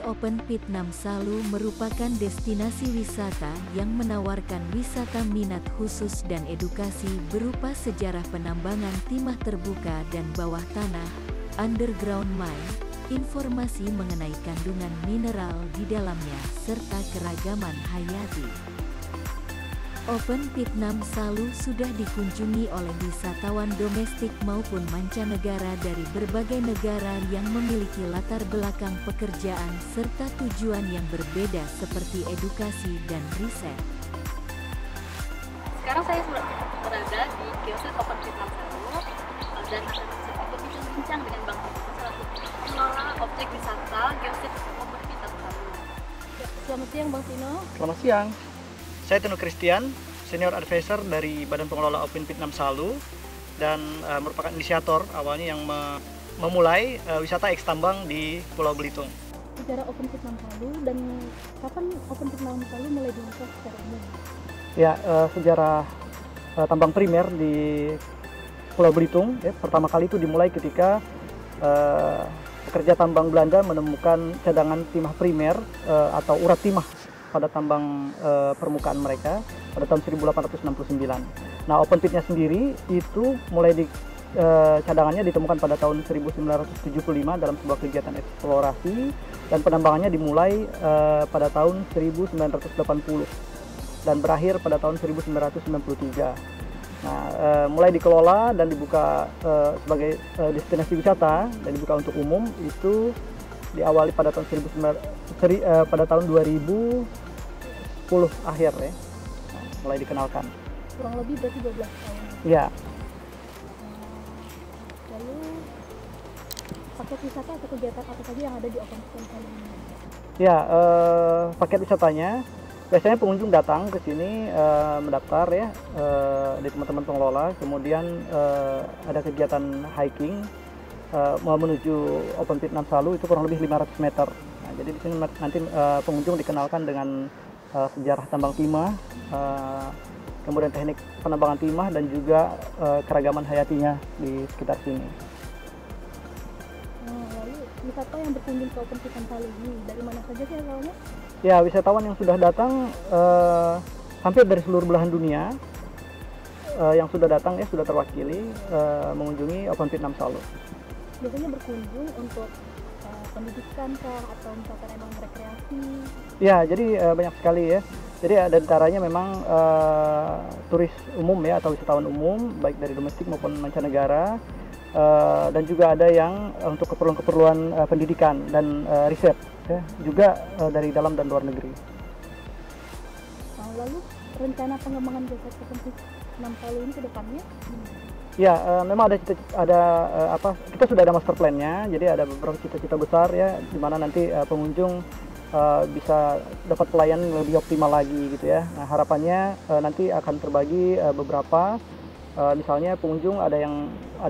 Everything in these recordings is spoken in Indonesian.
Open Pit Namsalu merupakan destinasi wisata yang menawarkan wisata minat khusus dan edukasi berupa sejarah penambangan timah terbuka dan bawah tanah, underground mine, informasi mengenai kandungan mineral di dalamnya, serta keragaman hayati. Open Pit Namsalu sudah dikunjungi oleh wisatawan domestik maupun mancanegara dari berbagai negara yang memiliki latar belakang pekerjaan serta tujuan yang berbeda seperti edukasi dan riset. Sekarang saya berada di Geoset Open Pit Namsalu dan akan ikut bincang dengan Bang Tino selaku pengelola objek wisata Geoset Open Pit Namsalu. Selamat siang Bang Tino. Selamat siang. Saya Tino Christian, Senior Advisor dari Badan Pengelola Open Pit Namsalu dan merupakan inisiator awalnya yang memulai wisata eks tambang di Pulau Belitung. Sejarah Open Pit Namsalu dan kapan Open Pit Namsalu mulai dibuka secara umum? Ya, sejarah tambang primer di Pulau Belitung pertama kali itu dimulai ketika pekerja tambang Belanda menemukan cadangan timah primer atau urat timah pada tambang permukaan mereka pada tahun 1869. Nah, open pitnya sendiri itu mulai cadangannya ditemukan pada tahun 1975 dalam sebuah kegiatan eksplorasi dan penambangannya dimulai pada tahun 1980 dan berakhir pada tahun 1993. Nah, mulai dikelola dan dibuka sebagai destinasi wisata dan dibuka untuk umum itu diawali pada tahun 2010 akhir ya, mulai dikenalkan. Kurang lebih berarti 12 tahun. Ya. Lalu paket wisata atau kegiatan apa saja yang ada di Open Pit Namsalu ini? Ya, paket wisatanya biasanya pengunjung datang ke sini mendaftar ya di teman-teman pengelola, kemudian ada kegiatan hiking menuju Open Pit Namsalu itu kurang lebih 500 meter. Nah, jadi di sini nanti pengunjung dikenalkan dengan sejarah tambang timah, kemudian teknik penambangan timah dan juga keragaman hayatinya di sekitar sini. Lalu wisata yang berkunjung ke Open Pit Namsalu ini dari mana saja sih asalnya? Ya, wisatawan yang sudah datang hampir dari seluruh belahan dunia yang sudah datang ya sudah terwakili mengunjungi Open Pit Namsalu. Biasanya berkunjung untuk pendidikan kah atau misalkan emang rekreasi? Ya, jadi banyak sekali ya. Jadi ada antaranya memang turis umum ya atau wisatawan umum baik dari domestik maupun mancanegara dan juga ada yang untuk keperluan-keperluan pendidikan dan riset ya, juga dari dalam dan luar negeri. Lalu rencana pengembangan Geoset Open Pit Namsalu ini ke depannya? Ya, memang kita sudah ada master plan-nya, jadi ada beberapa cita-cita besar ya, di mana nanti pengunjung bisa dapat pelayanan yang lebih optimal lagi gitu ya. Nah, harapannya nanti akan terbagi beberapa, misalnya pengunjung ada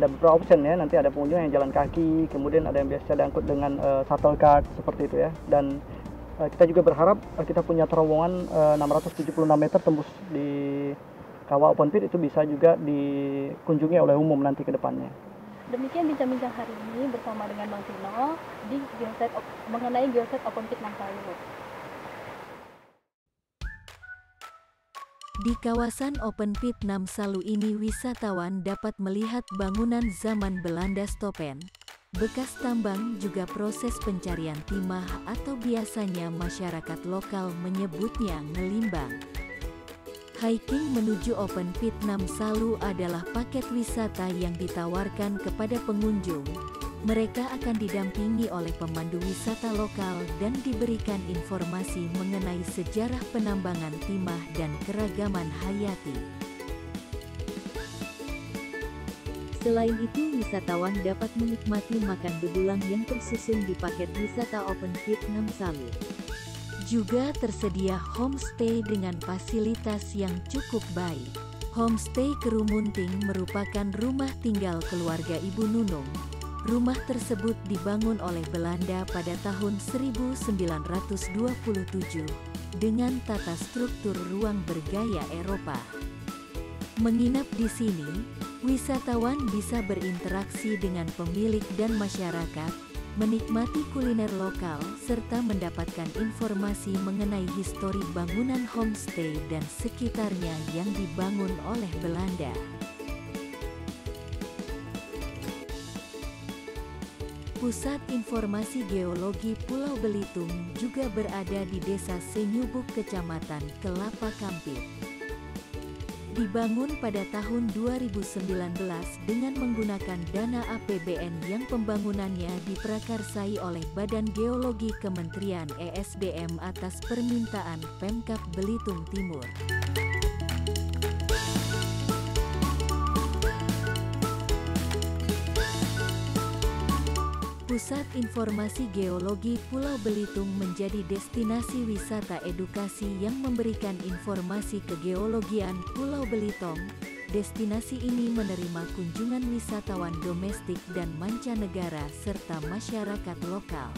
beberapa option ya, nanti ada pengunjung yang jalan kaki, kemudian ada yang biasa diangkut dengan shuttle cart seperti itu ya, dan kita juga berharap kita punya terowongan 676 meter tembus di kawah Open Pit itu bisa juga dikunjungi oleh umum nanti ke depannya. Demikian bincang-bincang hari ini bersama dengan Bang Tino di mengenai Geoset Open Pit Namsalu. Di kawasan Open Pit Namsalu ini wisatawan dapat melihat bangunan zaman Belanda Stopen, bekas tambang juga proses pencarian timah atau biasanya masyarakat lokal menyebutnya ngelimbang. Hiking menuju Open Pit Namsalu adalah paket wisata yang ditawarkan kepada pengunjung. Mereka akan didampingi oleh pemandu wisata lokal dan diberikan informasi mengenai sejarah penambangan timah dan keragaman hayati. Selain itu, wisatawan dapat menikmati makan bedulang yang tersusun di paket wisata Open Pit Namsalu. Juga tersedia homestay dengan fasilitas yang cukup baik. Homestay Kerumunting merupakan rumah tinggal keluarga Ibu Nunung. Rumah tersebut dibangun oleh Belanda pada tahun 1927 dengan tata struktur ruang bergaya Eropa. Menginap di sini, wisatawan bisa berinteraksi dengan pemilik dan masyarakat, menikmati kuliner lokal, serta mendapatkan informasi mengenai histori bangunan homestay dan sekitarnya yang dibangun oleh Belanda. Pusat Informasi Geologi Pulau Belitung juga berada di Desa Senyubuk, Kecamatan Kelapa Kampit. Dibangun pada tahun 2019 dengan menggunakan dana APBN yang pembangunannya diprakarsai oleh Badan Geologi Kementerian ESDM atas permintaan Pemkab Belitung Timur. Pusat Informasi Geologi Pulau Belitung menjadi destinasi wisata edukasi yang memberikan informasi kegeologian Pulau Belitung. Destinasi ini menerima kunjungan wisatawan domestik dan mancanegara serta masyarakat lokal.